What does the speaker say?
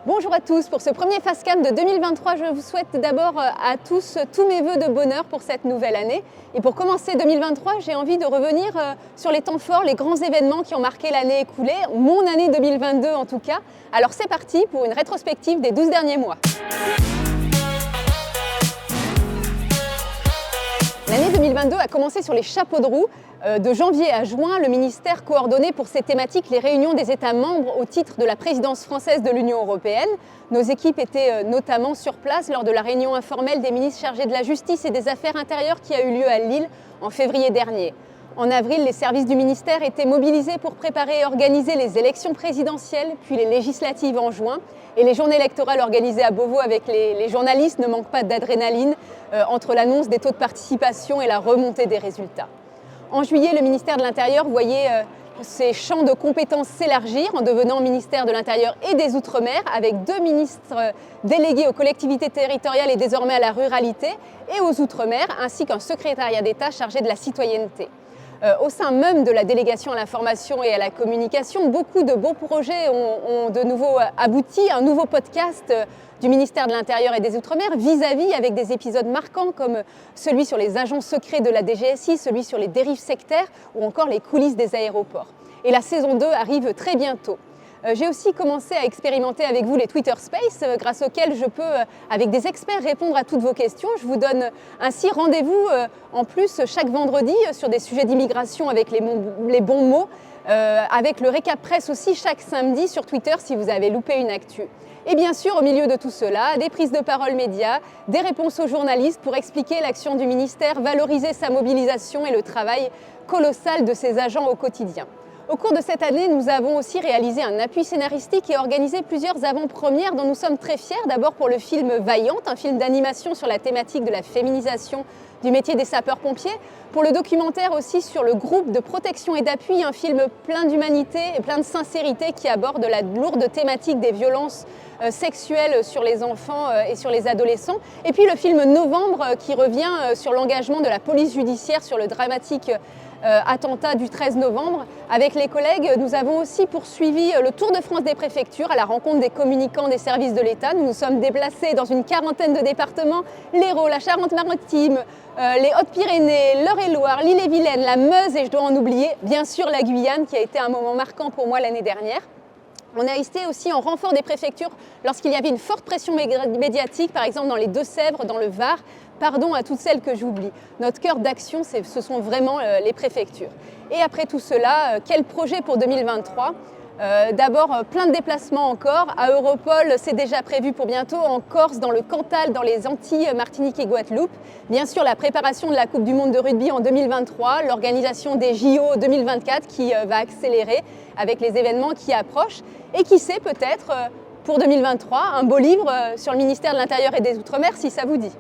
Bonjour à tous, pour ce premier Fastcam de 2023, je vous souhaite d'abord à tous tous mes vœux de bonheur pour cette nouvelle année. Et pour commencer 2023, j'ai envie de revenir sur les temps forts, les grands événements qui ont marqué l'année écoulée, mon année 2022 en tout cas. Alors c'est parti pour une rétrospective des 12 derniers mois. L'année 2022 a commencé sur les chapeaux de roue. De janvier à juin, le ministère coordonnait pour ces thématiques les réunions des États membres au titre de la présidence française de l'Union européenne. Nos équipes étaient notamment sur place lors de la réunion informelle des ministres chargés de la Justice et des Affaires intérieures qui a eu lieu à Lille en février dernier. En avril, les services du ministère étaient mobilisés pour préparer et organiser les élections présidentielles, puis les législatives en juin. Et les journées électorales organisées à Beauvau avec les journalistes ne manquent pas d'adrénaline entre l'annonce des taux de participation et la remontée des résultats. En juillet, le ministère de l'Intérieur voyait ses champs de compétences s'élargir en devenant ministère de l'Intérieur et des Outre-mer, avec 2 ministres délégués aux collectivités territoriales et désormais à la ruralité et aux Outre-mer, ainsi qu'un secrétariat d'État chargé de la citoyenneté. Au sein même de la délégation à l'information et à la communication, beaucoup de beaux projets ont de nouveau abouti. Un nouveau podcast du ministère de l'Intérieur et des Outre-mer vis-à-vis avec des épisodes marquants comme celui sur les agents secrets de la DGSI, celui sur les dérives sectaires ou encore les coulisses des aéroports. Et la saison 2 arrive très bientôt. J'ai aussi commencé à expérimenter avec vous les Twitter Space, grâce auxquels je peux, avec des experts, répondre à toutes vos questions. Je vous donne ainsi rendez-vous en plus chaque vendredi sur des sujets d'immigration avec les bons mots, avec le récap presse aussi chaque samedi sur Twitter si vous avez loupé une actu. Et bien sûr, au milieu de tout cela, des prises de parole médias, des réponses aux journalistes pour expliquer l'action du ministère, valoriser sa mobilisation et le travail colossal de ses agents au quotidien. Au cours de cette année, nous avons aussi réalisé un appui scénaristique et organisé plusieurs avant-premières dont nous sommes très fiers. D'abord pour le film Vaillante, un film d'animation sur la thématique de la féminisation du métier des sapeurs-pompiers. Pour le documentaire aussi sur le groupe de protection et d'appui, un film plein d'humanité et plein de sincérité qui aborde la lourde thématique des violences sexuelles sur les enfants et sur les adolescents. Et puis le film Novembre qui revient sur l'engagement de la police judiciaire sur le dramatique attentat du 13 novembre. Avec les collègues, nous avons aussi poursuivi le Tour de France des préfectures à la rencontre des communicants des services de l'État. Nous nous sommes déplacés dans une quarantaine de départements, l'Hérault, la Charente-Maritime, les Hautes-Pyrénées, l'Eure-et-Loir, l'Ille-et-Vilaine, la Meuse et je dois en oublier, bien sûr la Guyane qui a été un moment marquant pour moi l'année dernière. On a été aussi en renfort des préfectures lorsqu'il y avait une forte pression médiatique, par exemple dans les Deux-Sèvres, dans le Var. Pardon à toutes celles que j'oublie. Notre cœur d'action, ce sont vraiment les préfectures. Et après tout cela, quel projet pour 2023 ? D'abord, plein de déplacements encore. À Europol, c'est déjà prévu pour bientôt. En Corse, dans le Cantal, dans les Antilles, Martinique et Guadeloupe. Bien sûr, la préparation de la Coupe du Monde de rugby en 2023, l'organisation des JO 2024 qui va accélérer avec les événements qui approchent. Et qui sait, peut-être, pour 2023, un beau livre sur le ministère de l'Intérieur et des Outre-mer, si ça vous dit.